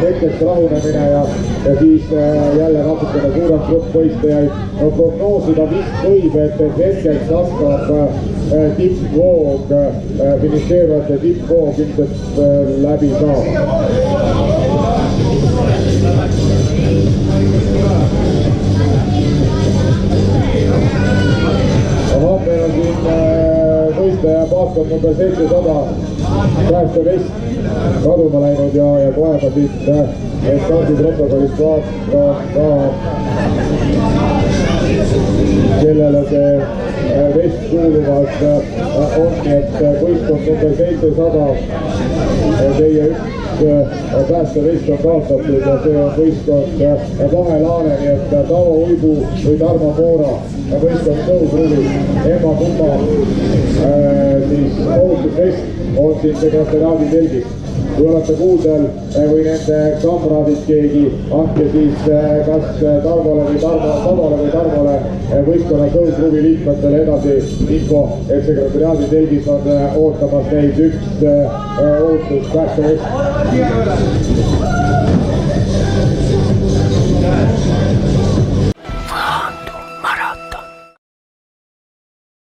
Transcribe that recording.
hetkeks rahunemine ja siis jälle natukene suurem grupp võistlejaid. No prognoosida vist võib, et hetkeks hakkab tippvoog, finišeerivate tippvoog ilmselt läbi saama. Meil on siin võistleja paaskond number 700 päästevest kaduma läinud ja kohe ma siit stardiprotokollist vaatan ka, kellele see vest kuulumas on, et võistkond number 700 teie üks päästevest on kaotatud ja see on võistkond Vahelaane, nii et Tavo Uibu või Tarmo Moora võistkond Tõusruvi, Emma Kumma siis ohutusvest on siin sekretariaadi telgis. Kui olete kuuldel või nende kamraadid keegi, andke siis kas Tarmole või Tarmole võistkonna Tõusruvi liikmetele edasi info, et sekretariaadi telgis on ootamas neid üks ohutus päästevest.